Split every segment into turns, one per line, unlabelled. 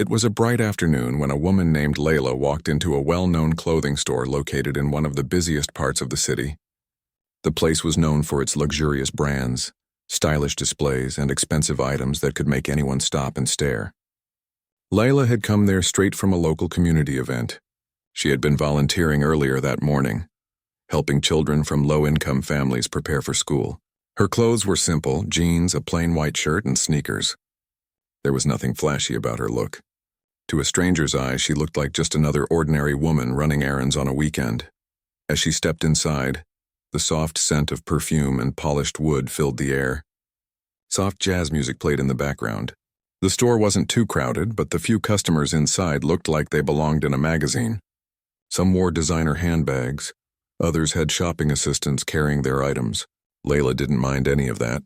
It was a bright afternoon when a woman named Layla walked into a well-known clothing store located in one of the busiest parts of the city. The place was known for its luxurious brands, stylish displays, and expensive items that could make anyone stop and stare. Layla had come there straight from a local community event. She had been volunteering earlier that morning, helping children from low-income families prepare for school. Her clothes were simple: jeans, a plain white shirt, and sneakers. There was nothing flashy about her look. To a stranger's eye, she looked like just another ordinary woman running errands on a weekend. As she stepped inside, the soft scent of perfume and polished wood filled the air. Soft jazz music played in the background. The store wasn't too crowded, but the few customers inside looked like they belonged in a magazine. Some wore designer handbags. Others had shopping assistants carrying their items. Layla didn't mind any of that.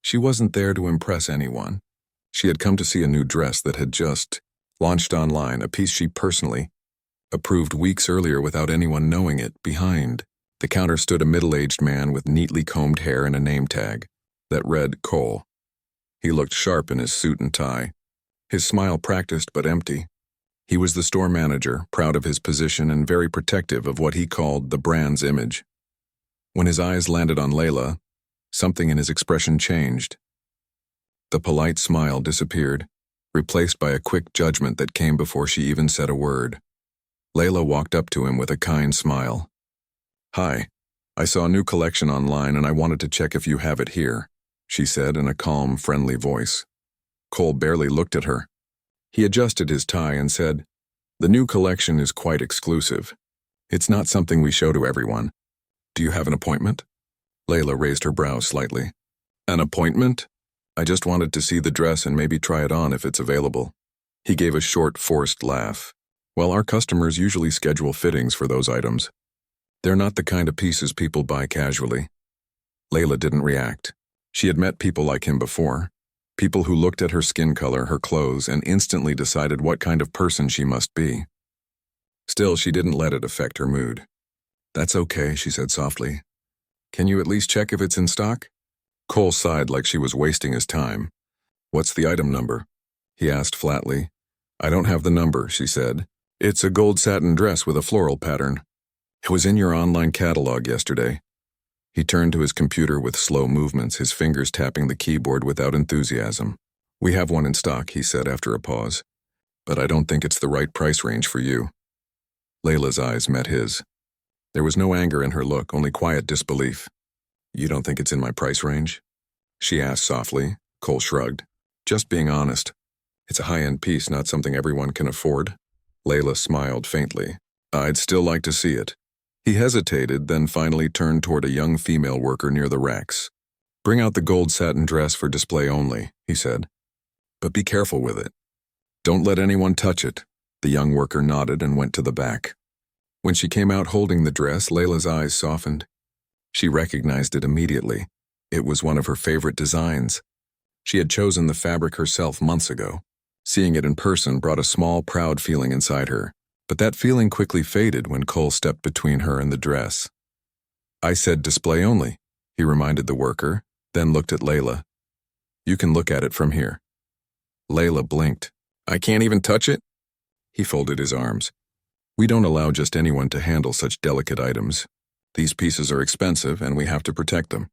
She wasn't there to impress anyone. She had come to see a new dress that had just launched online, a piece she personally approved weeks earlier without anyone knowing it. Behind the counter stood a middle-aged man with neatly combed hair and a name tag that read Cole. He looked sharp in his suit and tie, his smile practiced but empty. He was the store manager, proud of his position and very protective of what he called the brand's image. When his eyes landed on Layla, something in his expression changed. The polite smile disappeared, replaced by a quick judgment that came before she even said a word. Layla walked up to him with a kind smile. "Hi, I saw a new collection online and I wanted to check if you have it here," she said in a calm, friendly voice. Cole barely looked at her. He adjusted his tie and said, "The new collection is quite exclusive. It's not something we show to everyone. Do you have an appointment?" Layla raised her brows slightly. "An appointment? I just wanted to see the dress and maybe try it on if it's available." He gave a short, forced laugh. "Well, our customers usually schedule fittings for those items. They're not the kind of pieces people buy casually." Layla didn't react. She had met people like him before. People who looked at her skin color, her clothes, and instantly decided what kind of person she must be. Still, she didn't let it affect her mood. "That's okay," she said softly. "Can you at least check if it's in stock?" Cole sighed like she was wasting his time. "What's the item number?" he asked flatly. "I don't have the number," she said. "It's a gold satin dress with a floral pattern. It was in your online catalog yesterday." He turned to his computer with slow movements, his fingers tapping the keyboard without enthusiasm. "We have one in stock," he said after a pause. "But I don't think it's the right price range for you." Layla's eyes met his. There was no anger in her look, only quiet disbelief. "You don't think it's in my price range?" she asked softly. Cole shrugged. "Just being honest. It's a high-end piece, not something everyone can afford." Layla smiled faintly. "I'd still like to see it." He hesitated, then finally turned toward a young female worker near the racks. "Bring out the gold satin dress for display only," he said. "But be careful with it. Don't let anyone touch it." The young worker nodded and went to the back. When she came out holding the dress, Layla's eyes softened. She recognized it immediately. It was one of her favorite designs. She had chosen the fabric herself months ago. Seeing it in person brought a small, proud feeling inside her. But that feeling quickly faded when Cole stepped between her and the dress. "I said display only," he reminded the worker, then looked at Layla. "You can look at it from here." Layla blinked. "I can't even touch it?" He folded his arms. "We don't allow just anyone to handle such delicate items. These pieces are expensive and we have to protect them."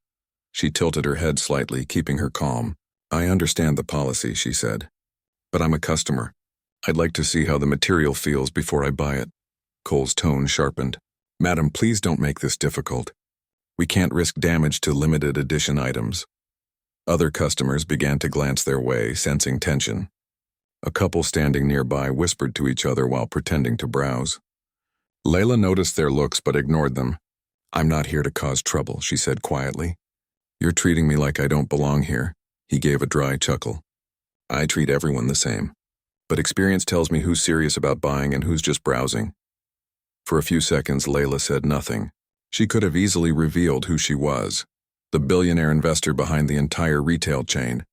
She tilted her head slightly, keeping her calm. "I understand the policy," she said. "But I'm a customer. I'd like to see how the material feels before I buy it." Cole's tone sharpened. "Madam, please don't make this difficult. We can't risk damage to limited edition items." Other customers began to glance their way, sensing tension. A couple standing nearby whispered to each other while pretending to browse. Layla noticed their looks but ignored them. "I'm not here to cause trouble," she said quietly. "You're treating me like I don't belong here." He gave a dry chuckle. "I treat everyone the same. But experience tells me who's serious about buying and who's just browsing." For a few seconds, Layla said nothing. She could have easily revealed who she was. The billionaire investor behind the entire retail chain.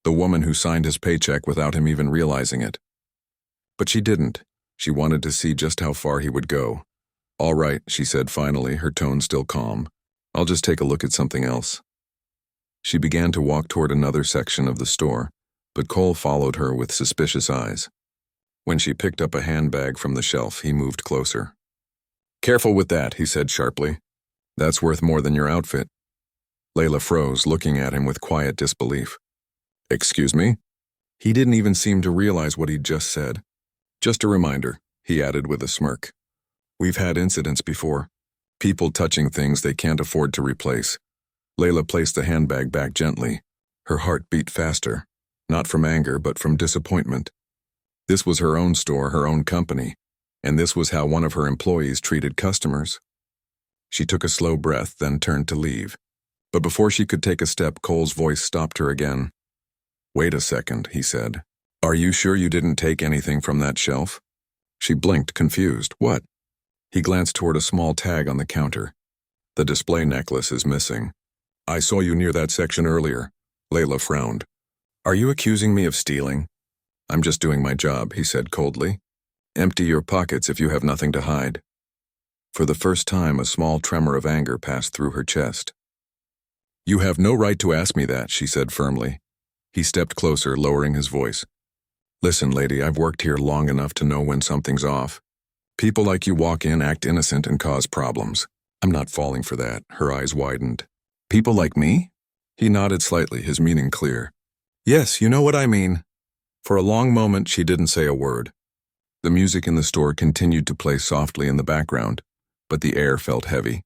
The woman who signed his paycheck without him even realizing it. But she didn't. She wanted to see just how far he would go. "All right," she said finally, her tone still calm. "I'll just take a look at something else." She began to walk toward another section of the store, but Cole followed her with suspicious eyes. When she picked up a handbag from the shelf, he moved closer. "Careful with that," he said sharply. "That's worth more than your outfit." Layla froze, looking at him with quiet disbelief. "Excuse me?" He didn't even seem to realize what he'd just said. "Just a reminder," he added with a smirk. "We've had incidents before. People touching things they can't afford to replace." Layla placed the handbag back gently. Her heart beat faster, not from anger but from disappointment. This was her own store, her own company, and this was how one of her employees treated customers. She took a slow breath, then turned to leave. But before she could take a step, Cole's voice stopped her again. "Wait a second," he said. "Are you sure you didn't take anything from that shelf?" She blinked, confused. "What?" He glanced toward a small tag on the counter. "The display necklace is missing. I saw you near that section earlier." Layla frowned. "Are you accusing me of stealing?" "I'm just doing my job," he said coldly. "Empty your pockets if you have nothing to hide." For the first time, a small tremor of anger passed through her chest. "You have no right to ask me that," she said firmly. He stepped closer, lowering his voice. "Listen, lady, I've worked here long enough to know when something's off. People like you walk in, act innocent, and cause problems. I'm not falling for that." Her eyes widened. "People like me?" He nodded slightly, his meaning clear. "Yes, you know what I mean." For a long moment, she didn't say a word. The music in the store continued to play softly in the background, but the air felt heavy.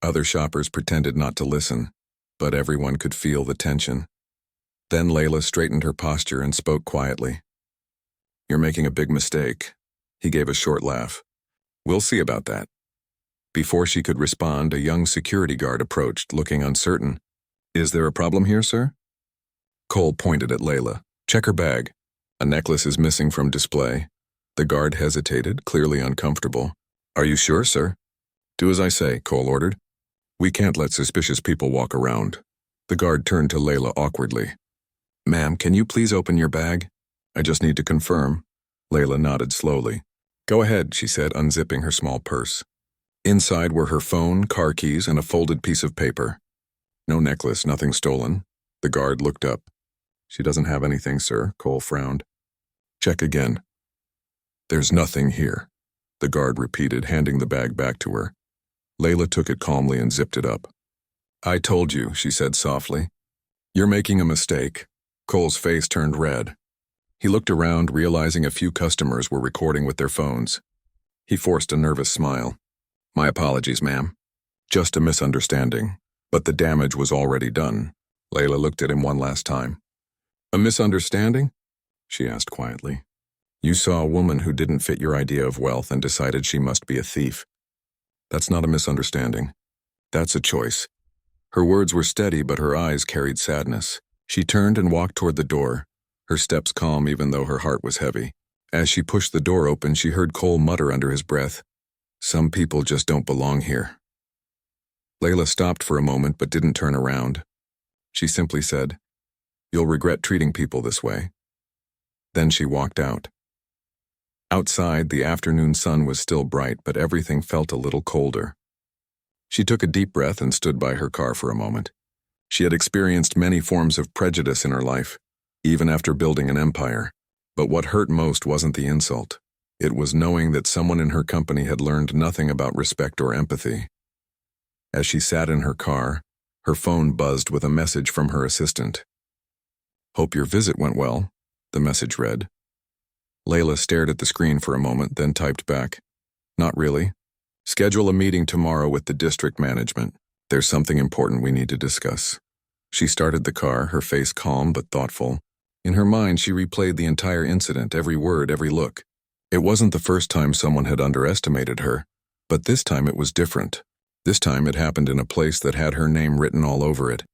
Other shoppers pretended not to listen, but everyone could feel the tension. Then Layla straightened her posture and spoke quietly. "You're making a big mistake." He gave a short laugh. "We'll see about that." Before she could respond, a young security guard approached, looking uncertain. "Is there a problem here, sir?" Cole pointed at Layla. "Check her bag. A necklace is missing from display." The guard hesitated, clearly uncomfortable. "Are you sure, sir?" "Do as I say," Cole ordered. "We can't let suspicious people walk around." The guard turned to Layla awkwardly. "Ma'am, can you please open your bag? I just need to confirm." Layla nodded slowly. "Go ahead," she said, unzipping her small purse. Inside were her phone, car keys, and a folded piece of paper. "No necklace, nothing stolen." The guard looked up. "She doesn't have anything, sir," Cole frowned. "Check again." "There's nothing here," the guard repeated, handing the bag back to her. Layla took it calmly and zipped it up. "I told you," she said softly. "You're making a mistake." Cole's face turned red. He looked around, realizing a few customers were recording with their phones. He forced a nervous smile. "My apologies, ma'am. Just a misunderstanding. But the damage was already done." Layla looked at him one last time. "A misunderstanding?" she asked quietly. "You saw a woman who didn't fit your idea of wealth and decided she must be a thief. That's not a misunderstanding. That's a choice." Her words were steady, but her eyes carried sadness. She turned and walked toward the door, her steps calm even though her heart was heavy. As she pushed the door open, she heard Cole mutter under his breath, "Some people just don't belong here." Layla stopped for a moment but didn't turn around. She simply said, "You'll regret treating people this way." Then she walked out. Outside, the afternoon sun was still bright, but everything felt a little colder. She took a deep breath and stood by her car for a moment. She had experienced many forms of prejudice in her life, even after building an empire. But what hurt most wasn't the insult. It was knowing that someone in her company had learned nothing about respect or empathy. As she sat in her car, her phone buzzed with a message from her assistant. "Hope your visit went well," the message read. Layla stared at the screen for a moment, then typed back, "Not really. Schedule a meeting tomorrow with the district management. There's something important we need to discuss." She started the car, her face calm but thoughtful. In her mind, she replayed the entire incident, every word, every look. It wasn't the first time someone had underestimated her, but this time it was different. This time it happened in a place that had her name written all over it,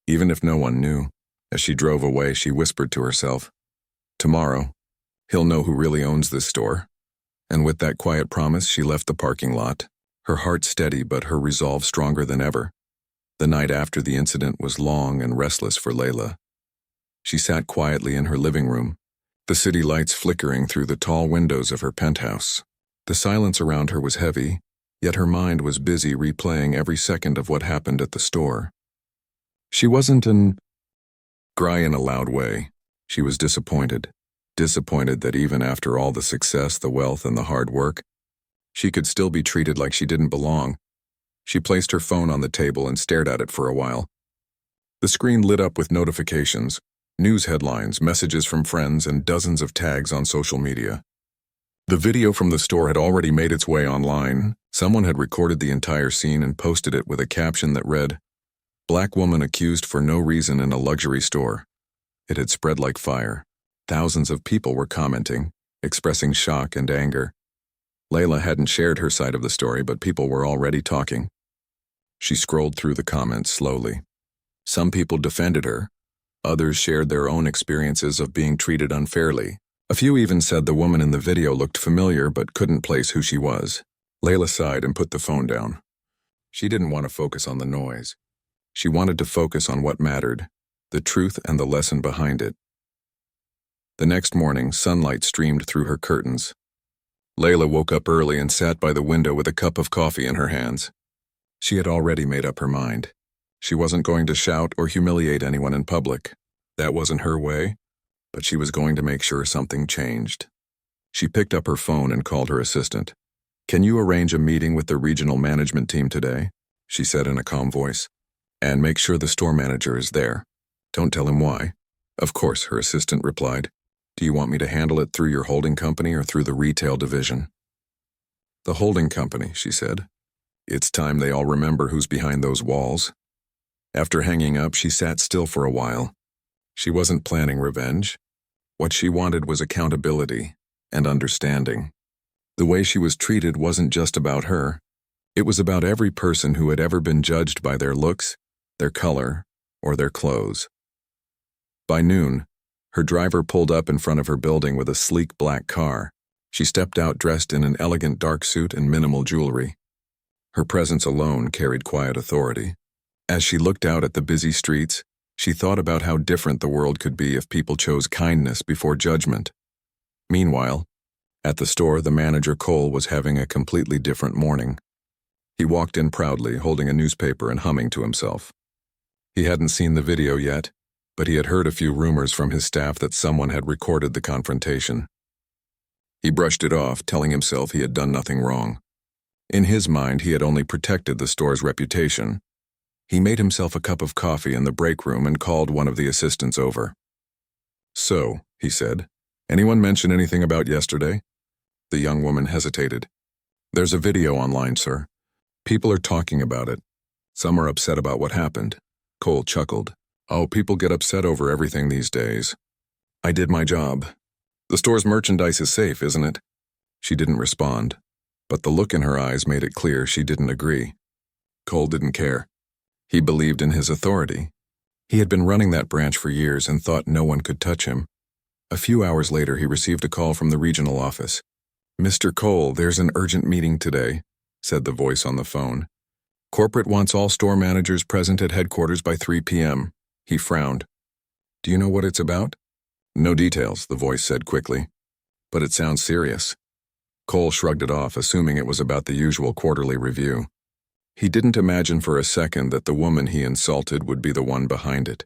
even if no one knew. As she drove away, she whispered to herself, "Tomorrow, he'll know who really owns this store." And with that quiet promise, she left the parking lot, her heart steady but her resolve stronger than ever. The night after the incident was long and restless for Layla. She sat quietly in her living room, the city lights flickering through the tall windows of her penthouse. The silence around her was heavy, yet her mind was busy replaying every second of what happened at the store. She wasn't cry in a loud way. She was disappointed. disappointed that even after all the success, the wealth, and the hard work, she could still be treated like she didn't belong. She placed her phone on the table and stared at it for a while. The screen lit up with notifications, news headlines, messages from friends, and dozens of tags on social media. The video from the store had already made its way online. Someone had recorded the entire scene and posted it with a caption that read, "Black woman accused for no reason in a luxury store." It had spread like fire. Thousands of people were commenting, expressing shock and anger. Layla hadn't shared her side of the story, but people were already talking. She scrolled through the comments slowly. Some people defended her. Others shared their own experiences of being treated unfairly. A few even said the woman in the video looked familiar but couldn't place who she was. Layla sighed and put the phone down. She didn't want to focus on the noise. She wanted to focus on what mattered, the truth and the lesson behind it. The next morning, sunlight streamed through her curtains. Layla woke up early and sat by the window with a cup of coffee in her hands. She had already made up her mind. She wasn't going to shout or humiliate anyone in public. That wasn't her way, but she was going to make sure something changed. She picked up her phone and called her assistant. "Can you arrange a meeting with the regional management team today?" she said in a calm voice. "And make sure the store manager is there. Don't tell him why." "Of course," her assistant replied. "Do you want me to handle it through your holding company or through the retail division?" "The holding company," she said. "It's time they all remember who's behind those walls." After hanging up, she sat still for a while. She wasn't planning revenge. What she wanted was accountability and understanding. The way she was treated wasn't just about her. It was about every person who had ever been judged by their looks, their color, or their clothes. By noon, her driver pulled up in front of her building with a sleek black car. She stepped out dressed in an elegant dark suit and minimal jewelry. Her presence alone carried quiet authority. As she looked out at the busy streets, she thought about how different the world could be if people chose kindness before judgment. Meanwhile, at the store, the manager Cole was having a completely different morning. He walked in proudly, holding a newspaper and humming to himself. He hadn't seen the video yet, but he had heard a few rumors from his staff that someone had recorded the confrontation. He brushed it off, telling himself he had done nothing wrong. In his mind, he had only protected the store's reputation. He made himself a cup of coffee in the break room and called one of the assistants over. "So," he said, "anyone mention anything about yesterday?" The young woman hesitated. "There's a video online, sir. People are talking about it. Some are upset about what happened." Cole chuckled. "Oh, people get upset over everything these days. I did my job. The store's merchandise is safe, isn't it?" She didn't respond, but the look in her eyes made it clear she didn't agree. Cole didn't care. He believed in his authority. He had been running that branch for years and thought no one could touch him. A few hours later, he received a call from the regional office. "Mr. Cole, there's an urgent meeting today," said the voice on the phone. "Corporate wants all store managers present at headquarters by 3 p.m. He frowned. "Do you know what it's about?" "No details," the voice said quickly. "But it sounds serious." Cole shrugged it off, assuming it was about the usual quarterly review. He didn't imagine for a second that the woman he insulted would be the one behind it.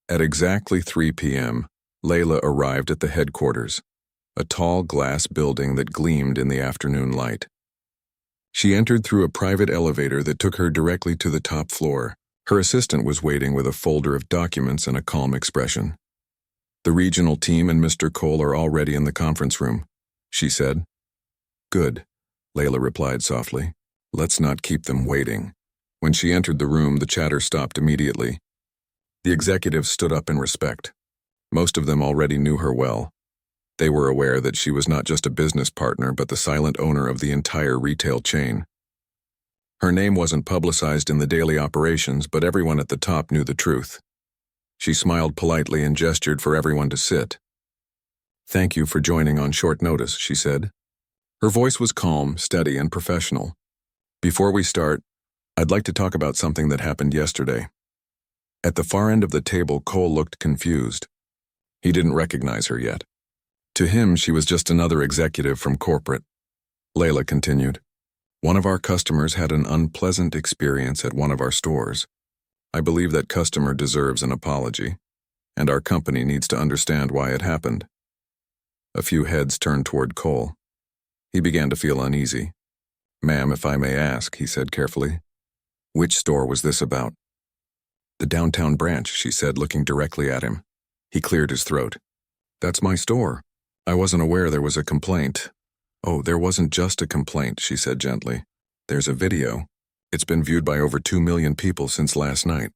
At exactly 3 p.m., Layla arrived at the headquarters, a tall glass building that gleamed in the afternoon light. She entered through a private elevator that took her directly to the top floor. Her assistant was waiting with a folder of documents and a calm expression. "The regional team and Mr. Cole are already in the conference room," she said. "Good," Layla replied softly. "Let's not keep them waiting." When she entered the room, the chatter stopped immediately. The executives stood up in respect. Most of them already knew her well. They were aware that she was not just a business partner, but the silent owner of the entire retail chain. Her name wasn't publicized in the daily operations, but everyone at the top knew the truth. She smiled politely and gestured for everyone to sit. "Thank you for joining on short notice," she said. Her voice was calm, steady, and professional. "Before we start, I'd like to talk about something that happened yesterday." At the far end of the table, Cole looked confused. He didn't recognize her yet. To him, she was just another executive from corporate. Layla continued, "One of our customers had an unpleasant experience at one of our stores. I believe that customer deserves an apology, and our company needs to understand why it happened." A few heads turned toward Cole. He began to feel uneasy. "Ma'am, if I may ask," he said carefully, "which store was this about?" "The downtown branch," she said, looking directly at him. He cleared his throat. "That's my store. I wasn't aware there was a complaint." "Oh, there wasn't just a complaint," she said gently. "There's a video. It's been viewed by over 2 million people since last night."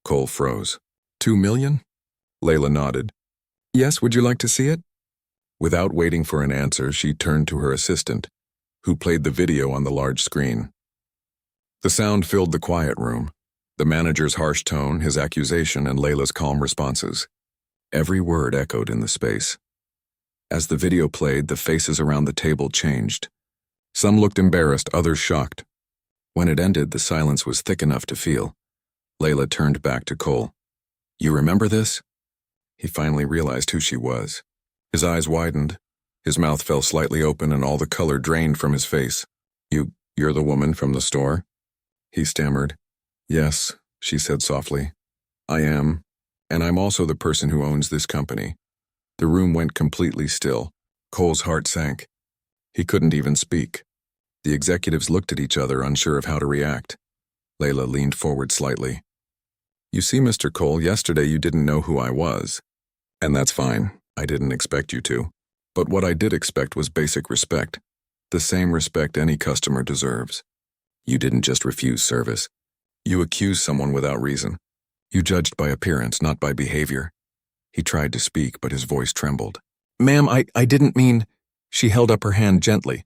Cole froze. 2 million? Layla nodded. "Yes, would you like to see it?" Without waiting for an answer, she turned to her assistant, who played the video on the large screen. The sound filled the quiet room, the manager's harsh tone, his accusation, and Layla's calm responses. Every word echoed in the space. As the video played, the faces around the table changed. Some looked embarrassed, others shocked. When it ended, the silence was thick enough to feel. Layla turned back to Cole. "You remember this?" He finally realized who she was. His eyes widened. His mouth fell slightly open and all the color drained from his face. You're the woman from the store?" He stammered. "Yes," she said softly. "I am. And I'm also the person who owns this company." The room went completely still. Cole's heart sank. He couldn't even speak. The executives looked at each other, unsure of how to react. Layla leaned forward slightly. "You see, Mr. Cole, yesterday you didn't know who I was. And that's fine. I didn't expect you to. But what I did expect was basic respect. The same respect any customer deserves. You didn't just refuse service. You accused someone without reason. You judged by appearance, not by behavior." He tried to speak, but his voice trembled. "Ma'am, I didn't mean—" She held up her hand gently.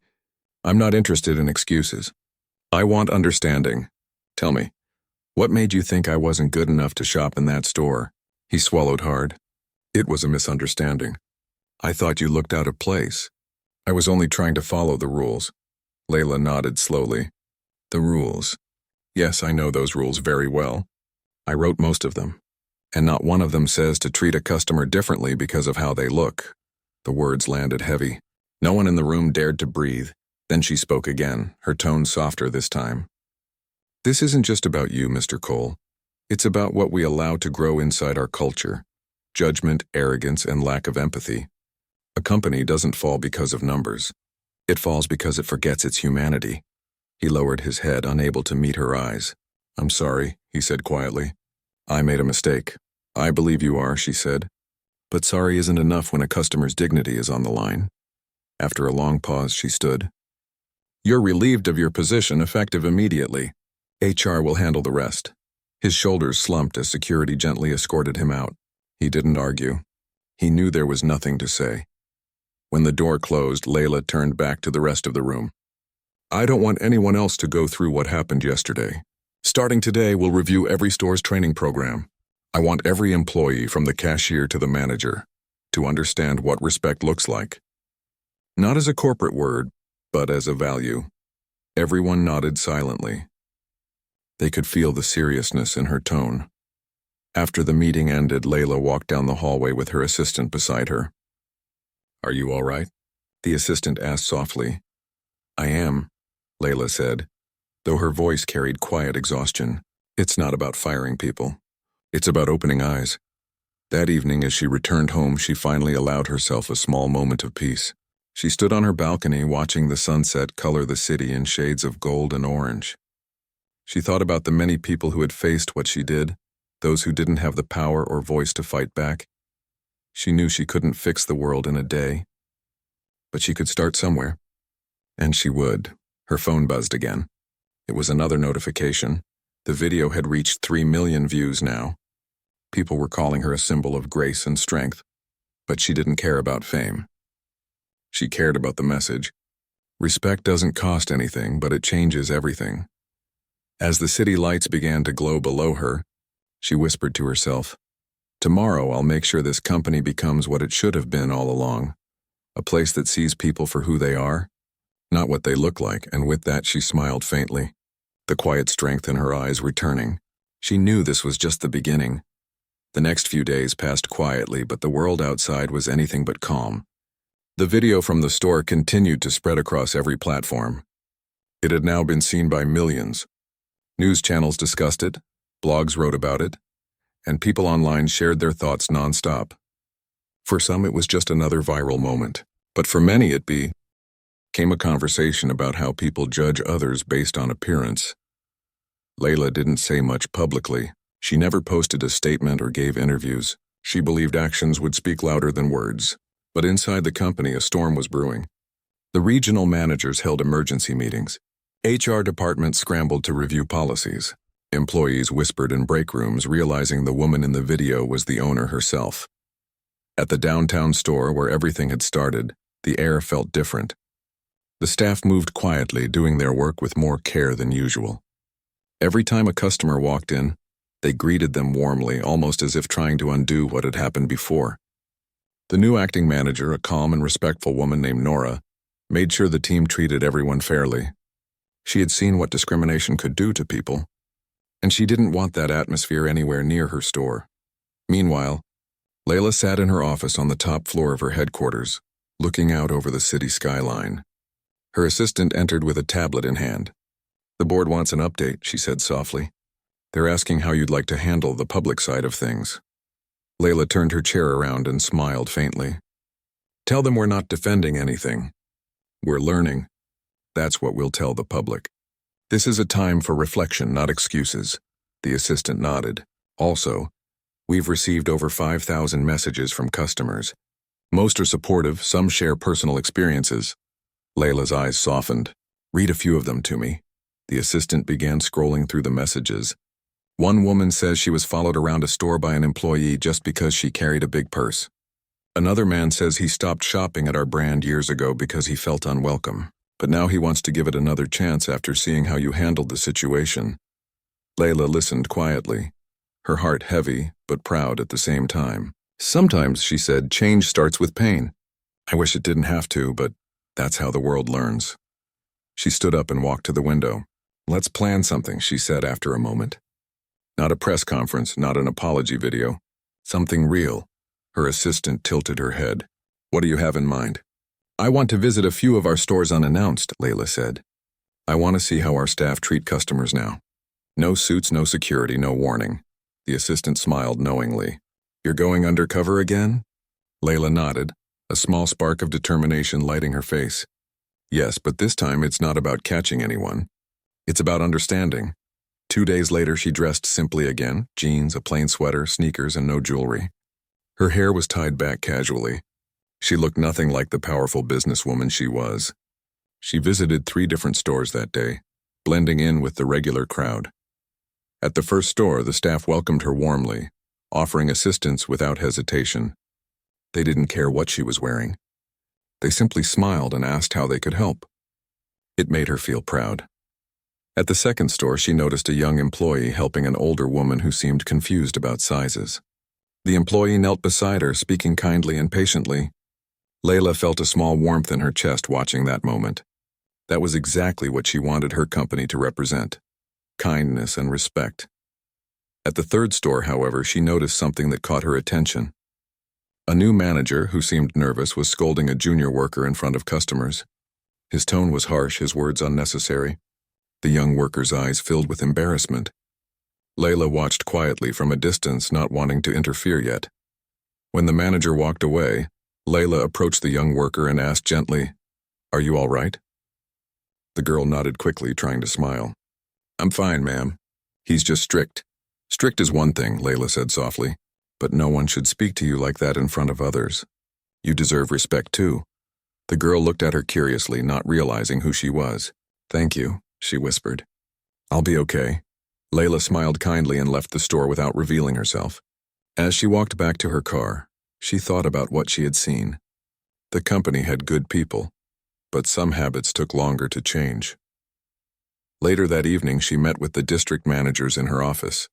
"I'm not interested in excuses. I want understanding. Tell me, what made you think I wasn't good enough to shop in that store?" He swallowed hard. "It was a misunderstanding. I thought you looked out of place. I was only trying to follow the rules." Layla nodded slowly. "The rules. Yes, I know those rules very well. I wrote most of them. And not one of them says to treat a customer differently because of how they look." The words landed heavy. No one in the room dared to breathe. Then she spoke again, her tone softer this time. "This isn't just about you, Mr. Cole. It's about what we allow to grow inside our culture. Judgment, arrogance, and lack of empathy. A company doesn't fall because of numbers. It falls because it forgets its humanity." He lowered his head, unable to meet her eyes. "I'm sorry," he said quietly. "I made a mistake." "I believe you are," she said. "But sorry isn't enough when a customer's dignity is on the line." After a long pause, she stood. "You're relieved of your position, effective immediately. HR will handle the rest." His shoulders slumped as security gently escorted him out. He didn't argue. He knew there was nothing to say. When the door closed, Layla turned back to the rest of the room. "I don't want anyone else to go through what happened yesterday. Starting today, we'll review every store's training program. I want every employee, from the cashier to the manager, to understand what respect looks like. Not as a corporate word, but as a value." Everyone nodded silently. They could feel the seriousness in her tone. After the meeting ended, Layla walked down the hallway with her assistant beside her. "Are you all right?" the assistant asked softly. "I am," Layla said, though her voice carried quiet exhaustion. "It's not about firing people. It's about opening eyes." That evening, as she returned home, she finally allowed herself a small moment of peace. She stood on her balcony, watching the sunset color the city in shades of gold and orange. She thought about the many people who had faced what she did, those who didn't have the power or voice to fight back. She knew she couldn't fix the world in a day, but she could start somewhere. And she would. Her phone buzzed again. It was another notification. The video had reached 3 million views now. People were calling her a symbol of grace and strength, but she didn't care about fame. She cared about the message. Respect doesn't cost anything, but it changes everything. As the city lights began to glow below her, she whispered to herself, "Tomorrow I'll make sure this company becomes what it should have been all along. A place that sees people for who they are, not what they look like." And with that, she smiled faintly, the quiet strength in her eyes returning. She knew this was just the beginning. The next few days passed quietly, but the world outside was anything but calm. The video from the store continued to spread across every platform. It had now been seen by millions. News channels discussed it, blogs wrote about it, and people online shared their thoughts nonstop. For some, it was just another viral moment. But for many it became a conversation about how people judge others based on appearance. Layla didn't say much publicly. She never posted a statement or gave interviews. She believed actions would speak louder than words. But inside the company, a storm was brewing. The regional managers held emergency meetings. HR departments scrambled to review policies. Employees whispered in break rooms, realizing the woman in the video was the owner herself. At the downtown store where everything had started, the air felt different. The staff moved quietly, doing their work with more care than usual. Every time a customer walked in, they greeted them warmly, almost as if trying to undo what had happened before. The new acting manager, a calm and respectful woman named Nora, made sure the team treated everyone fairly. She had seen what discrimination could do to people, and she didn't want that atmosphere anywhere near her store. Meanwhile, Layla sat in her office on the top floor of her headquarters, looking out over the city skyline. Her assistant entered with a tablet in hand. "The board wants an update," she said softly. "They're asking how you'd like to handle the public side of things." Layla turned her chair around and smiled faintly. "Tell them we're not defending anything. We're learning. That's what we'll tell the public. This is a time for reflection, not excuses." The assistant nodded. "Also, we've received over 5,000 messages from customers. Most are supportive, some share personal experiences." Layla's eyes softened. "Read a few of them to me." The assistant began scrolling through the messages. One woman says she was followed around a store by an employee just because she carried a big purse. Another man says he stopped shopping at our brand years ago because he felt unwelcome, but now he wants to give it another chance after seeing how you handled the situation. Layla listened quietly, her heart heavy but proud at the same time. "Sometimes," she said, "change starts with pain. I wish it didn't have to, but that's how the world learns." She stood up and walked to the window. "Let's plan something," she said after a moment. "Not a press conference, not an apology video. Something real." Her assistant tilted her head. "What do you have in mind?" "I want to visit a few of our stores unannounced," Layla said. "I want to see how our staff treat customers now. No suits, no security, no warning." The assistant smiled knowingly. "You're going undercover again?" Layla nodded, a small spark of determination lighting her face. "Yes, but this time it's not about catching anyone. It's about understanding." 2 days later, she dressed simply again, jeans, a plain sweater, sneakers, and no jewelry. Her hair was tied back casually. She looked nothing like the powerful businesswoman she was. She visited 3 different stores that day, blending in with the regular crowd. At the first store, the staff welcomed her warmly, offering assistance without hesitation. They didn't care what she was wearing. They simply smiled and asked how they could help. It made her feel proud. At the second store, she noticed a young employee helping an older woman who seemed confused about sizes. The employee knelt beside her, speaking kindly and patiently. Layla felt a small warmth in her chest watching that moment. That was exactly what she wanted her company to represent: kindness and respect. At the third store, however, she noticed something that caught her attention. A new manager, who seemed nervous, was scolding a junior worker in front of customers. His tone was harsh, his words unnecessary. The young worker's eyes filled with embarrassment. Layla watched quietly from a distance, not wanting to interfere yet. When the manager walked away, Layla approached the young worker and asked gently, "Are you all right?" The girl nodded quickly, trying to smile. "I'm fine, ma'am. He's just strict." "Strict is one thing," Layla said softly, "but no one should speak to you like that in front of others. You deserve respect too." The girl looked at her curiously, not realizing who she was. "Thank you," she whispered. "I'll be okay." Layla smiled kindly and left the store without revealing herself. As she walked back to her car, she thought about what she had seen. The company had good people, but some habits took longer to change. Later that evening, she met with the district managers in her office.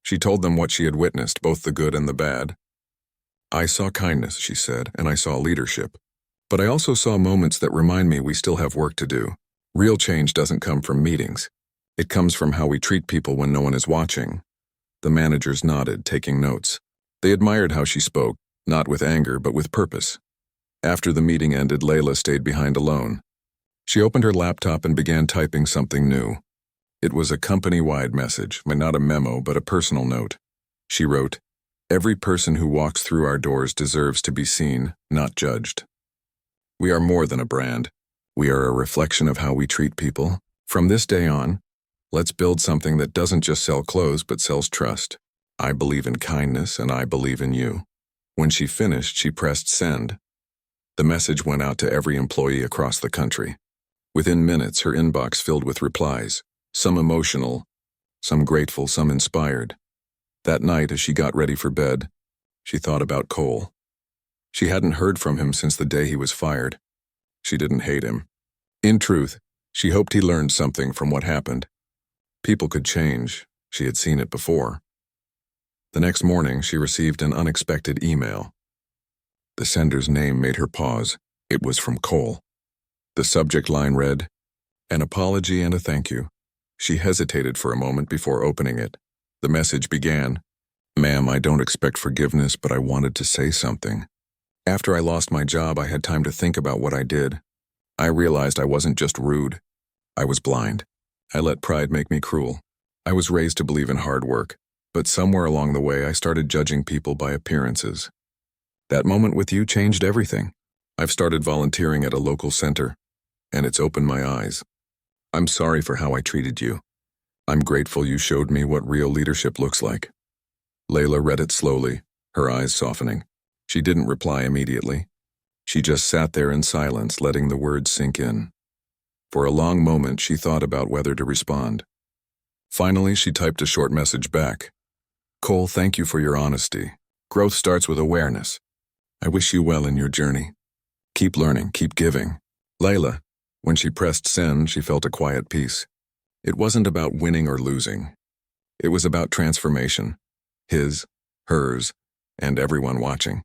She told them what she had witnessed, both the good and the bad. "I saw kindness," she said, "and I saw leadership. But I also saw moments that remind me we still have work to do. Real change doesn't come from meetings. It comes from how we treat people when no one is watching." The managers nodded, taking notes. They admired how she spoke, not with anger but with purpose. After the meeting ended, Layla stayed behind alone. She opened her laptop and began typing something new. It was a company-wide message, not a memo but a personal note. She wrote, "Every person who walks through our doors deserves to be seen, not judged." We are more than a brand. We are a reflection of how we treat people. From this day on, let's build something that doesn't just sell clothes but sells trust. I believe in kindness and I believe in you. When she finished, she pressed send. The message went out to every employee across the country. Within minutes, her inbox filled with replies, some emotional, some grateful, some inspired. That night, as she got ready for bed, she thought about Cole. She hadn't heard from him since the day he was fired. She didn't hate him. In truth, she hoped he learned something from what happened. People could change. She had seen it before. The next morning, she received an unexpected email. The sender's name made her pause. It was from Cole. The subject line read, "An apology and a thank you." She hesitated for a moment before opening it. The message began, "Ma'am, I don't expect forgiveness, but I wanted to say something. After I lost my job, I had time to think about what I did. I realized I wasn't just rude. I was blind. I let pride make me cruel. I was raised to believe in hard work, but somewhere along the way I started judging people by appearances. That moment with you changed everything. I've started volunteering at a local center, and it's opened my eyes. I'm sorry for how I treated you. I'm grateful you showed me what real leadership looks like." Layla read it slowly, her eyes softening. She didn't reply immediately. She just sat there in silence, letting the words sink in. For a long moment, she thought about whether to respond. Finally, she typed a short message back. "Cole, thank you for your honesty. Growth starts with awareness. I wish you well in your journey. Keep learning, keep giving." Layla, when she pressed send, she felt a quiet peace. It wasn't about winning or losing. It was about transformation. His, hers, and everyone watching.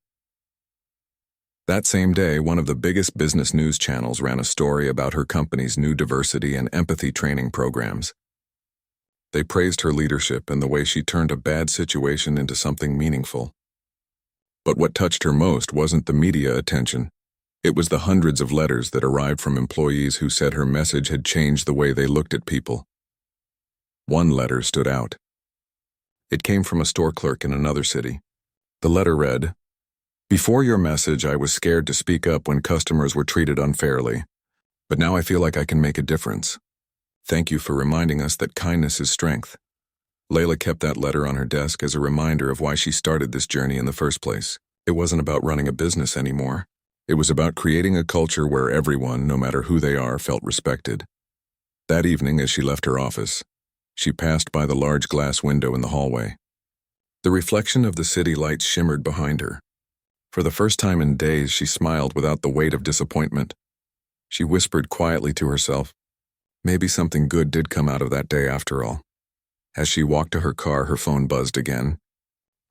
That same day, one of the biggest business news channels ran a story about her company's new diversity and empathy training programs. They praised her leadership and the way she turned a bad situation into something meaningful. But what touched her most wasn't the media attention. It was the hundreds of letters that arrived from employees who said her message had changed the way they looked at people. One letter stood out. It came from a store clerk in another city. The letter read, "Before your message, I was scared to speak up when customers were treated unfairly, but now I feel like I can make a difference. Thank you for reminding us that kindness is strength." Layla kept that letter on her desk as a reminder of why she started this journey in the first place. It wasn't about running a business anymore. It was about creating a culture where everyone, no matter who they are, felt respected. That evening, as she left her office, she passed by the large glass window in the hallway. The reflection of the city lights shimmered behind her. For the first time in days, she smiled without the weight of disappointment. She whispered quietly to herself, maybe something good did come out of that day after all. As she walked to her car, her phone buzzed again.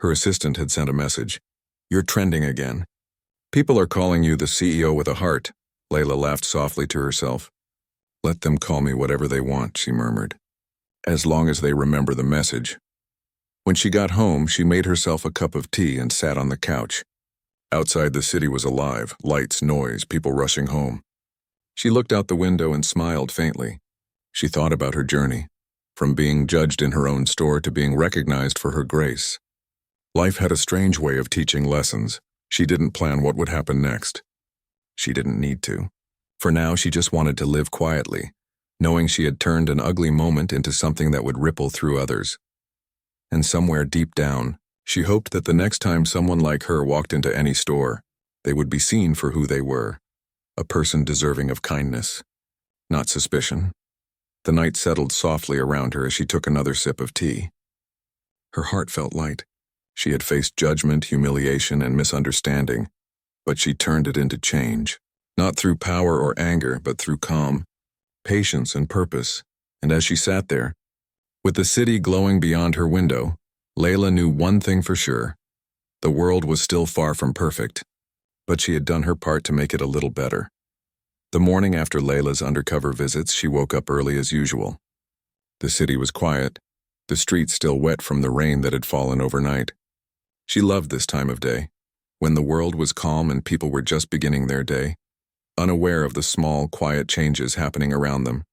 Her assistant had sent a message. "You're trending again. People are calling you the CEO with a heart." Layla laughed softly to herself. "Let them call me whatever they want," she murmured, "as long as they remember the message." When she got home, she made herself a cup of tea and sat on the couch. Outside, the city was alive, lights, noise, people rushing home. She looked out the window and smiled faintly. She thought about her journey, from being judged in her own store to being recognized for her grace. Life had a strange way of teaching lessons. She didn't plan what would happen next. She didn't need to. For now, she just wanted to live quietly, knowing she had turned an ugly moment into something that would ripple through others. And somewhere deep down, she hoped that the next time someone like her walked into any store, they would be seen for who they were, a person deserving of kindness, not suspicion. The night settled softly around her as she took another sip of tea. Her heart felt light. She had faced judgment, humiliation, and misunderstanding, but she turned it into change, not through power or anger, but through calm, patience, and purpose. And as she sat there, with the city glowing beyond her window, Layla knew one thing for sure. The world was still far from perfect, but she had done her part to make it a little better. The morning after Layla's undercover visits, she woke up early as usual. The city was quiet, the streets still wet from the rain that had fallen overnight. She loved this time of day, when the world was calm and people were just beginning their day, unaware of the small, quiet changes happening around them.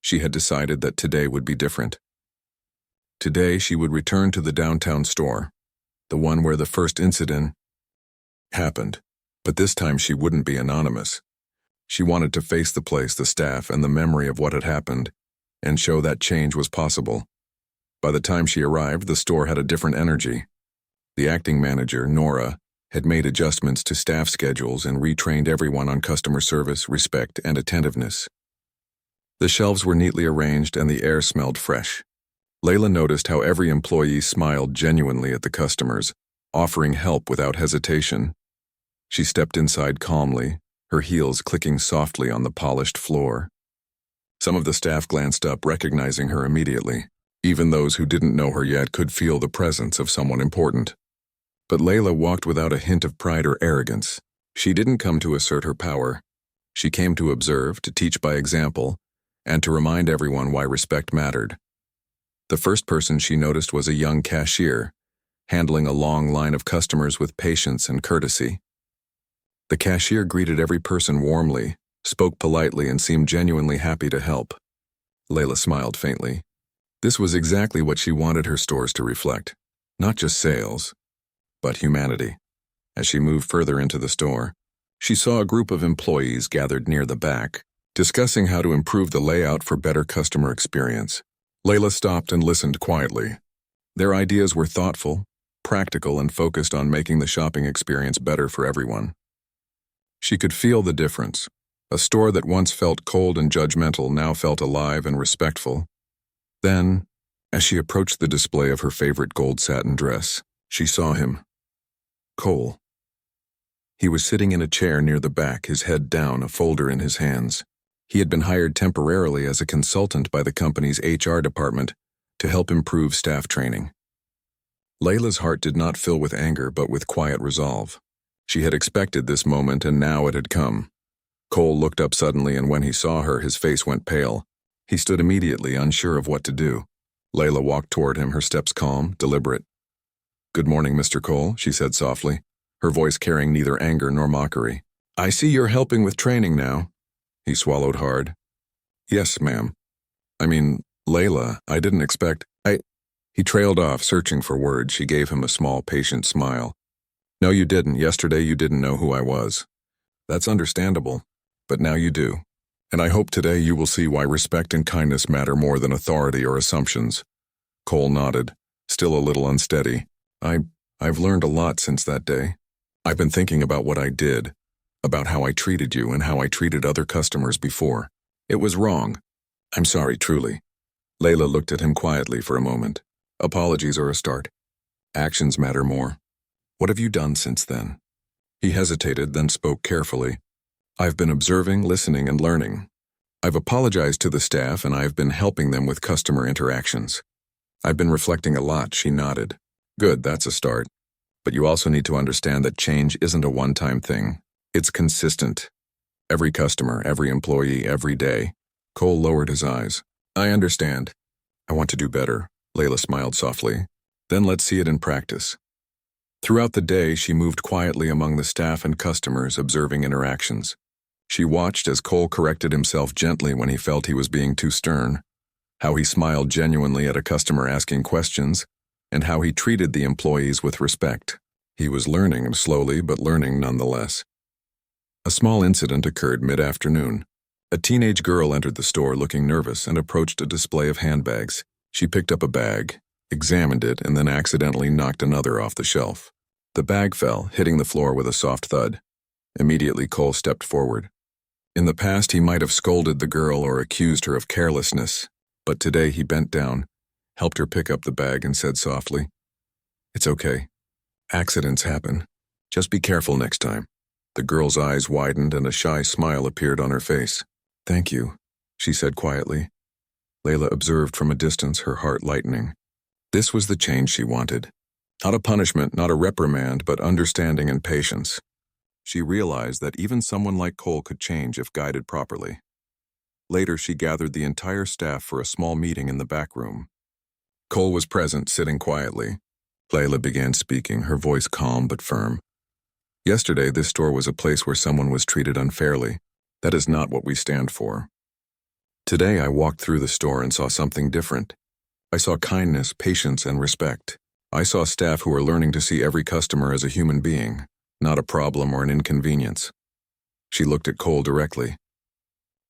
She had decided that today would be different. Today, she would return to the downtown store, the one where the first incident happened, but this time she wouldn't be anonymous. She wanted to face the place, the staff, and the memory of what had happened, and show that change was possible. By the time she arrived, the store had a different energy. The acting manager, Nora, had made adjustments to staff schedules and retrained everyone on customer service, respect, and attentiveness. The shelves were neatly arranged and the air smelled fresh. Layla noticed how every employee smiled genuinely at the customers, offering help without hesitation. She stepped inside calmly, her heels clicking softly on the polished floor. Some of the staff glanced up, recognizing her immediately. Even those who didn't know her yet could feel the presence of someone important. But Layla walked without a hint of pride or arrogance. She didn't come to assert her power. She came to observe, to teach by example, and to remind everyone why respect mattered. The first person she noticed was a young cashier, handling a long line of customers with patience and courtesy. The cashier greeted every person warmly, spoke politely, and seemed genuinely happy to help. Layla smiled faintly. This was exactly what she wanted her stores to reflect. Not just sales, but humanity. As she moved further into the store, she saw a group of employees gathered near the back, discussing how to improve the layout for better customer experience. Layla stopped and listened quietly. Their ideas were thoughtful, practical, and focused on making the shopping experience better for everyone. She could feel the difference. A store that once felt cold and judgmental now felt alive and respectful. Then, as she approached the display of her favorite gold satin dress, she saw him. Cole. He was sitting in a chair near the back, his head down, a folder in his hands. He had been hired temporarily as a consultant by the company's HR department to help improve staff training. Layla's heart did not fill with anger, but with quiet resolve. She had expected this moment, and now it had come. Cole looked up suddenly, and when he saw her, his face went pale. He stood immediately, unsure of what to do. Layla walked toward him, her steps calm, deliberate. "Good morning, Mr. Cole," she said softly, her voice carrying neither anger nor mockery. "I see you're helping with training now." He swallowed hard. "Yes, ma'am. Layla, I didn't expect, He trailed off, searching for words. She gave him a small, patient smile. "No, you didn't. Yesterday you didn't know who I was. That's understandable, but now you do. And I hope today you will see why respect and kindness matter more than authority or assumptions." Cole nodded, still a little unsteady. I've learned a lot since that day. I've been thinking about what I did, about how I treated you and how I treated other customers before. It was wrong. I'm sorry, truly." Layla looked at him quietly for a moment. "Apologies are a start. Actions matter more. What have you done since then?" He hesitated, then spoke carefully. "I've been observing, listening, and learning. I've apologized to the staff, and I've been helping them with customer interactions. I've been reflecting a lot," she nodded. "Good, that's a start. But you also need to understand that change isn't a one-time thing. It's consistent. Every customer, every employee, every day." Cole lowered his eyes. "I understand. I want to do better." Layla smiled softly. "Then let's see it in practice." Throughout the day, she moved quietly among the staff and customers, observing interactions. She watched as Cole corrected himself gently when he felt he was being too stern, how he smiled genuinely at a customer asking questions, and how he treated the employees with respect. He was learning, slowly but learning nonetheless. A small incident occurred mid-afternoon. A teenage girl entered the store looking nervous and approached a display of handbags. She picked up a bag, examined it, and then accidentally knocked another off the shelf. The bag fell, hitting the floor with a soft thud. Immediately, Cole stepped forward. In the past, he might have scolded the girl or accused her of carelessness, but today he bent down, helped her pick up the bag, and said softly, "It's okay. Accidents happen. Just be careful next time." The girl's eyes widened and a shy smile appeared on her face. "Thank you," she said quietly. Layla observed from a distance, her heart lightening. This was the change she wanted. Not a punishment, not a reprimand, but understanding and patience. She realized that even someone like Cole could change if guided properly. Later, she gathered the entire staff for a small meeting in the back room. Cole was present, sitting quietly. Layla began speaking, her voice calm but firm. "Yesterday, this store was a place where someone was treated unfairly. That is not what we stand for. Today, I walked through the store and saw something different. I saw kindness, patience, and respect. I saw staff who are learning to see every customer as a human being, not a problem or an inconvenience. She looked at Cole directly.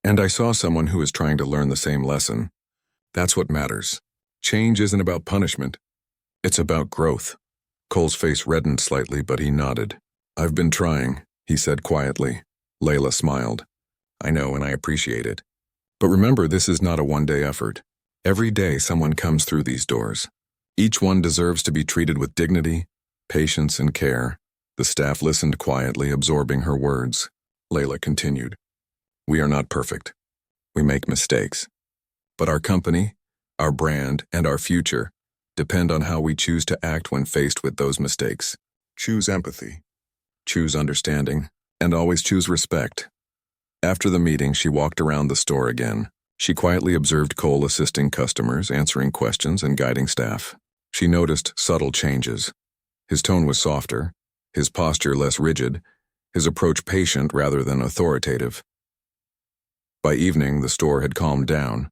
And I saw someone who is trying to learn the same lesson. That's what matters. Change isn't about punishment. It's about growth. Cole's face reddened slightly, but he nodded. I've been trying, he said quietly. Layla smiled. I know, and I appreciate it. But remember, this is not a one-day effort. Every day someone comes through these doors. Each one deserves to be treated with dignity, patience, and care. The staff listened quietly, absorbing her words. Layla continued. We are not perfect. We make mistakes. But our company, our brand, and our future depend on how we choose to act when faced with those mistakes. Choose empathy. Choose understanding. And always choose respect. After the meeting, she walked around the store again. She quietly observed Cole assisting customers, answering questions, and guiding staff. She noticed subtle changes. His tone was softer, his posture less rigid, his approach patient rather than authoritative. By evening, the store had calmed down.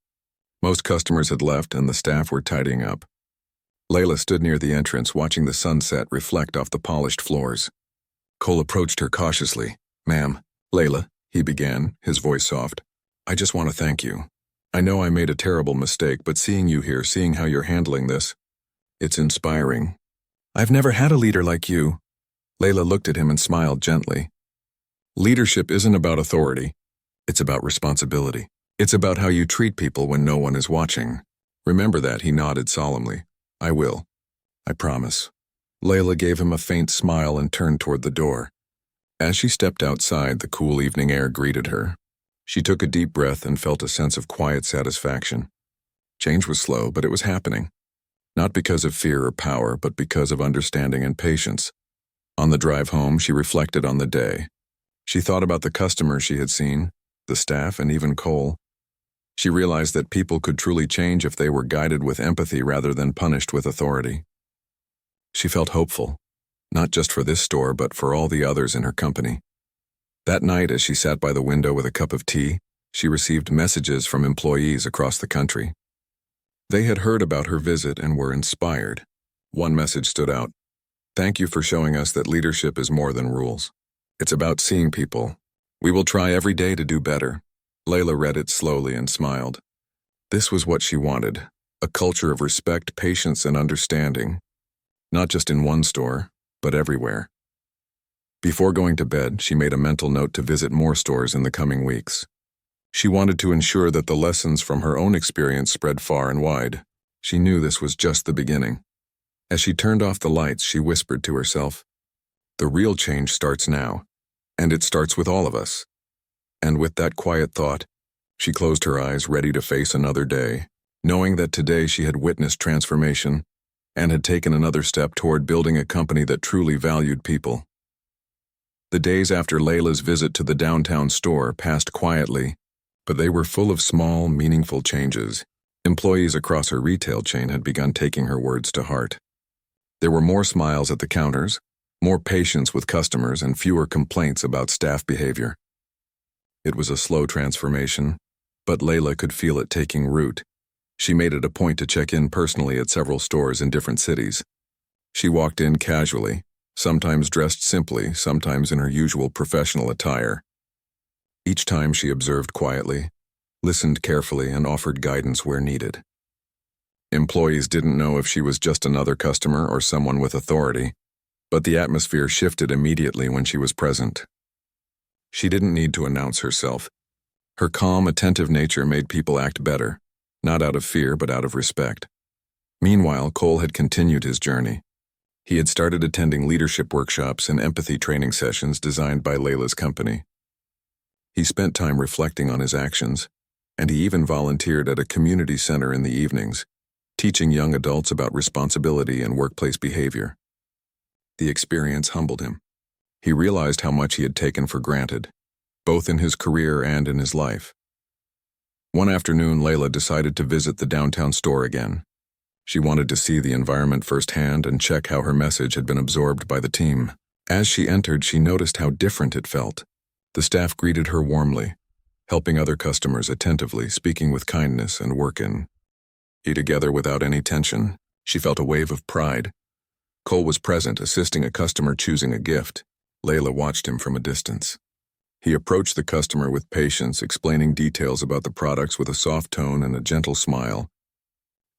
Most customers had left and the staff were tidying up. Layla stood near the entrance, watching the sunset reflect off the polished floors. Cole approached her cautiously. Ma'am, Layla, he began, his voice soft. I just want to thank you. I know I made a terrible mistake, but seeing you here, seeing how you're handling this, it's inspiring. I've never had a leader like you. Layla looked at him and smiled gently. Leadership isn't about authority. It's about responsibility. It's about how you treat people when no one is watching. Remember that, he nodded solemnly. I will. I promise. Layla gave him a faint smile and turned toward the door. As she stepped outside, the cool evening air greeted her. She took a deep breath and felt a sense of quiet satisfaction. Change was slow, but it was happening. Not because of fear or power, but because of understanding and patience. On the drive home, she reflected on the day. She thought about the customers she had seen, the staff, and even Cole. She realized that people could truly change if they were guided with empathy rather than punished with authority. She felt hopeful, not just for this store, but for all the others in her company. That night, as she sat by the window with a cup of tea, she received messages from employees across the country. They had heard about her visit and were inspired. One message stood out. Thank you for showing us that leadership is more than rules. It's about seeing people. We will try every day to do better. Layla read it slowly and smiled. This was what she wanted, a culture of respect, patience, and understanding. Not just in one store, but everywhere. Before going to bed, she made a mental note to visit more stores in the coming weeks. She wanted to ensure that the lessons from her own experience spread far and wide. She knew this was just the beginning. As she turned off the lights, she whispered to herself, the real change starts now, and it starts with all of us. And with that quiet thought, she closed her eyes, ready to face another day, knowing that today she had witnessed transformation and had taken another step toward building a company that truly valued people. The days after Layla's visit to the downtown store passed quietly, but they were full of small, meaningful changes. Employees across her retail chain had begun taking her words to heart. There were more smiles at the counters, more patience with customers, and fewer complaints about staff behavior. It was a slow transformation, but Layla could feel it taking root. She made it a point to check in personally at several stores in different cities. She walked in casually, sometimes dressed simply, sometimes in her usual professional attire. Each time she observed quietly, listened carefully, and offered guidance where needed. Employees didn't know if she was just another customer or someone with authority, but the atmosphere shifted immediately when she was present. She didn't need to announce herself. Her calm, attentive nature made people act better, not out of fear but out of respect. Meanwhile, Cole had continued his journey. He had started attending leadership workshops and empathy training sessions designed by Layla's company. He spent time reflecting on his actions, and he even volunteered at a community center in the evenings, teaching young adults about responsibility and workplace behavior. The experience humbled him. He realized how much he had taken for granted, both in his career and in his life. One afternoon, Layla decided to visit the downtown store again. She wanted to see the environment firsthand and check how her message had been absorbed by the team. As she entered, she noticed how different it felt. The staff greeted her warmly, helping other customers attentively, speaking with kindness and working together without any tension. She felt a wave of pride. Cole was present, assisting a customer choosing a gift. Layla watched him from a distance. He approached the customer with patience, explaining details about the products with a soft tone and a gentle smile.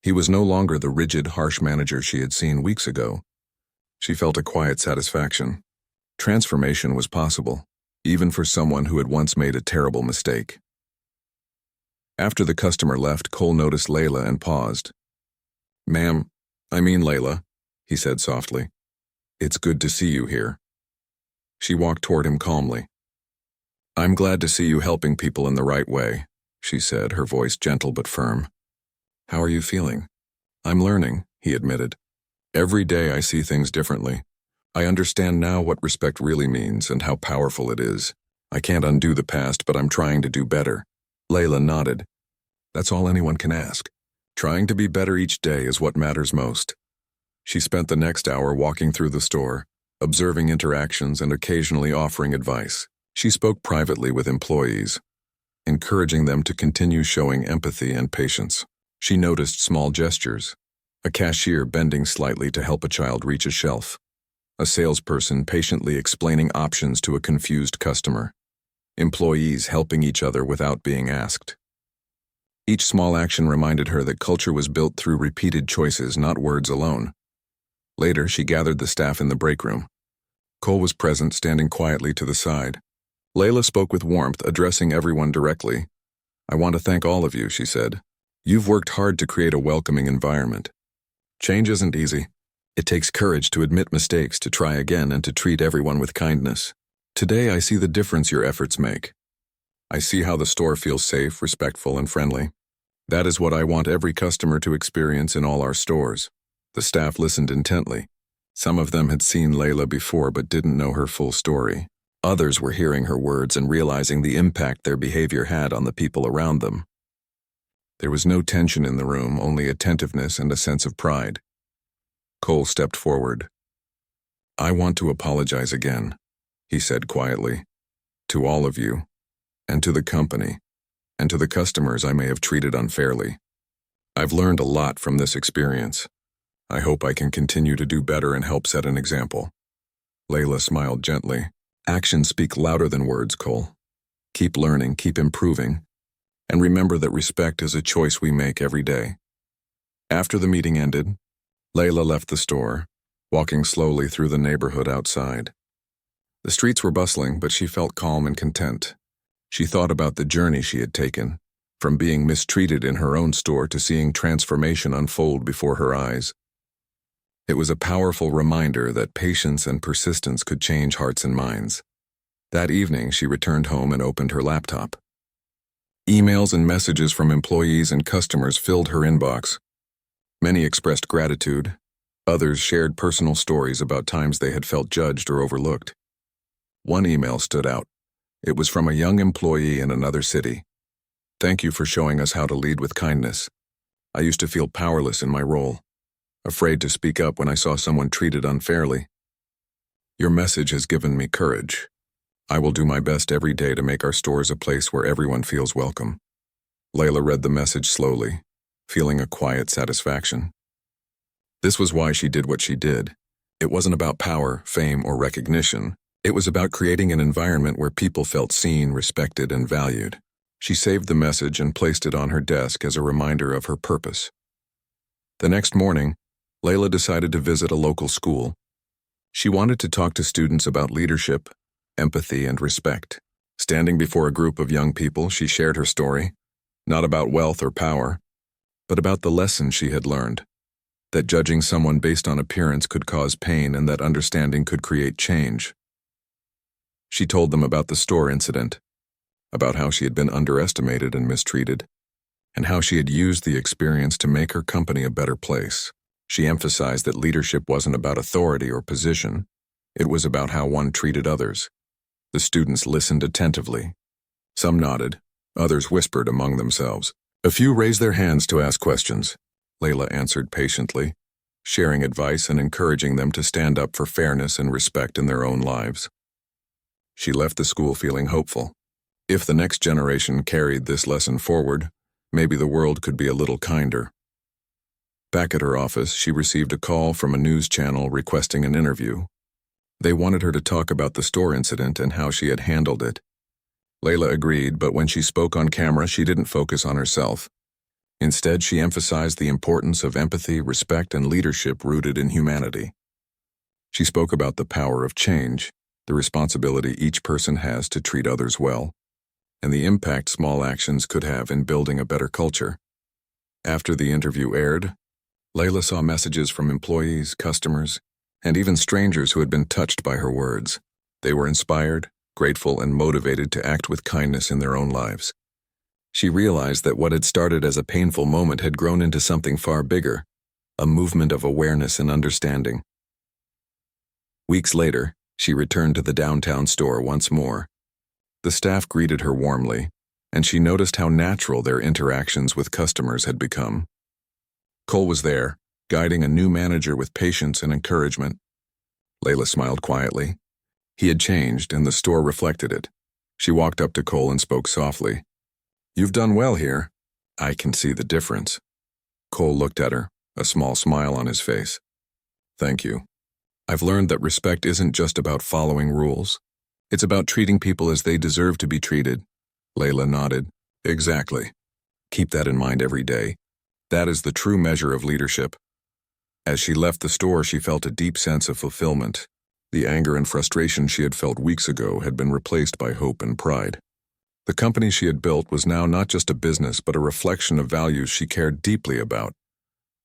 He was no longer the rigid, harsh manager she had seen weeks ago. She felt a quiet satisfaction. Transformation was possible, even for someone who had once made a terrible mistake. After the customer left, Cole noticed Layla and paused. "Ma'am, I mean Layla," he said softly. "It's good to see you here." She walked toward him calmly. "I'm glad to see you helping people in the right way," she said, her voice gentle but firm. "How are you feeling?" "I'm learning," he admitted. "Every day I see things differently. I understand now what respect really means and how powerful it is. I can't undo the past, but I'm trying to do better." Layla nodded. "That's all anyone can ask. Trying to be better each day is what matters most." She spent the next hour walking through the store, observing interactions and occasionally offering advice. She spoke privately with employees, encouraging them to continue showing empathy and patience. She noticed small gestures: a cashier bending slightly to help a child reach a shelf, a salesperson patiently explaining options to a confused customer, employees helping each other without being asked. Each small action reminded her that culture was built through repeated choices, not words alone. Later, she gathered the staff in the break room. Cole was present, standing quietly to the side. Layla spoke with warmth, addressing everyone directly. "I want to thank all of you," she said. "You've worked hard to create a welcoming environment. Change isn't easy. It takes courage to admit mistakes, to try again, and to treat everyone with kindness. Today I see the difference your efforts make. I see how the store feels safe, respectful, and friendly. That is what I want every customer to experience in all our stores." The staff listened intently. Some of them had seen Layla before but didn't know her full story. Others were hearing her words and realizing the impact their behavior had on the people around them. There was no tension in the room, only attentiveness and a sense of pride. Cole stepped forward. "I want to apologize again," he said quietly, "to all of you, and to the company, and to the customers I may have treated unfairly. I've learned a lot from this experience. I hope I can continue to do better and help set an example." Layla smiled gently. "Actions speak louder than words, Cole. Keep learning, keep improving, and remember that respect is a choice we make every day." After the meeting ended, Layla left the store, walking slowly through the neighborhood outside. The streets were bustling, but she felt calm and content. She thought about the journey she had taken, from being mistreated in her own store to seeing transformation unfold before her eyes. It was a powerful reminder that patience and persistence could change hearts and minds. That evening, she returned home and opened her laptop. Emails and messages from employees and customers filled her inbox. Many expressed gratitude. Others shared personal stories about times they had felt judged or overlooked. One email stood out. It was from a young employee in another city. "Thank you for showing us how to lead with kindness. I used to feel powerless in my role, afraid to speak up when I saw someone treated unfairly. Your message has given me courage. I will do my best every day to make our stores a place where everyone feels welcome." Layla read the message slowly, feeling a quiet satisfaction. This was why she did what she did. It wasn't about power, fame, or recognition. It was about creating an environment where people felt seen, respected, and valued. She saved the message and placed it on her desk as a reminder of her purpose. The next morning, Layla decided to visit a local school. She wanted to talk to students about leadership, empathy, and respect. Standing before a group of young people, she shared her story, not about wealth or power, but about the lesson she had learned, that judging someone based on appearance could cause pain and that understanding could create change. She told them about the store incident, about how she had been underestimated and mistreated, and how she had used the experience to make her company a better place. She emphasized that leadership wasn't about authority or position. It was about how one treated others. The students listened attentively. Some nodded, others whispered among themselves. A few raised their hands to ask questions. Layla answered patiently, sharing advice and encouraging them to stand up for fairness and respect in their own lives. She left the school feeling hopeful. If the next generation carried this lesson forward, maybe the world could be a little kinder. Back at her office, she received a call from a news channel requesting an interview. They wanted her to talk about the store incident and how she had handled it. Layla agreed, but when she spoke on camera, she didn't focus on herself. Instead, she emphasized the importance of empathy, respect, and leadership rooted in humanity. She spoke about the power of change, the responsibility each person has to treat others well, and the impact small actions could have in building a better culture. After the interview aired, Layla saw messages from employees, customers, and even strangers who had been touched by her words. They were inspired, grateful, and motivated to act with kindness in their own lives. She realized that what had started as a painful moment had grown into something far bigger, a movement of awareness and understanding. Weeks later, she returned to the downtown store once more. The staff greeted her warmly, and she noticed how natural their interactions with customers had become. Cole was there, guiding a new manager with patience and encouragement. Layla smiled quietly. He had changed, and the store reflected it. She walked up to Cole and spoke softly. "You've done well here. I can see the difference." Cole looked at her, a small smile on his face. "Thank you. I've learned that respect isn't just about following rules. It's about treating people as they deserve to be treated." Layla nodded. "Exactly. Keep that in mind every day. That is the true measure of leadership." As she left the store, she felt a deep sense of fulfillment. The anger and frustration she had felt weeks ago had been replaced by hope and pride. The company she had built was now not just a business but a reflection of values she cared deeply about: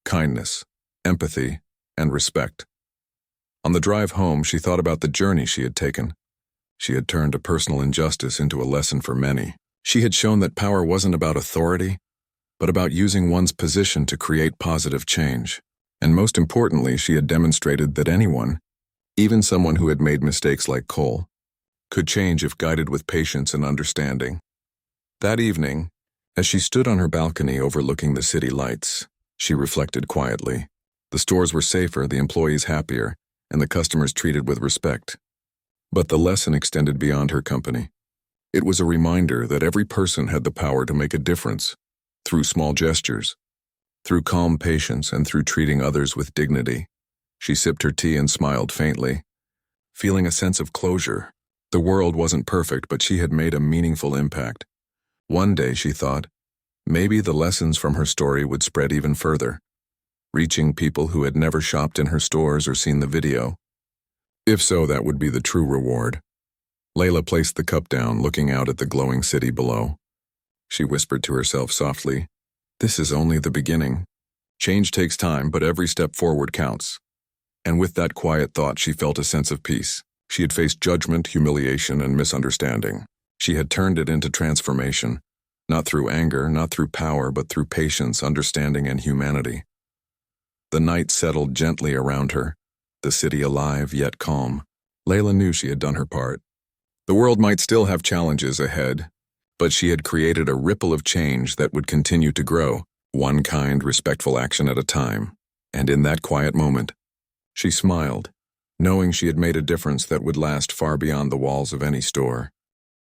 kindness, empathy, and respect. On the drive home, she thought about the journey she had taken. She had turned a personal injustice into a lesson for many. She had shown that power wasn't about authority, but about using one's position to create positive change. And most importantly, she had demonstrated that anyone, even someone who had made mistakes like Cole, could change if guided with patience and understanding. That evening, as she stood on her balcony overlooking the city lights, she reflected quietly. The stores were safer, the employees happier, and the customers treated with respect. But the lesson extended beyond her company. It was a reminder that every person had the power to make a difference, through small gestures, through calm patience, and through treating others with dignity. She sipped her tea and smiled faintly, feeling a sense of closure. The world wasn't perfect, but she had made a meaningful impact. One day, she thought, maybe the lessons from her story would spread even further, reaching people who had never shopped in her stores or seen the video. If so, that would be the true reward. Layla placed the cup down, looking out at the glowing city below. She whispered to herself softly, "This is only the beginning. Change takes time, but every step forward counts." And with that quiet thought, she felt a sense of peace. She had faced judgment, humiliation, and misunderstanding. She had turned it into transformation, not through anger, not through power, but through patience, understanding, and humanity. The night settled gently around her, the city alive yet calm. Layla knew she had done her part. The world might still have challenges ahead, but she had created a ripple of change that would continue to grow, one kind, respectful action at a time. And in that quiet moment, she smiled, knowing she had made a difference that would last far beyond the walls of any store.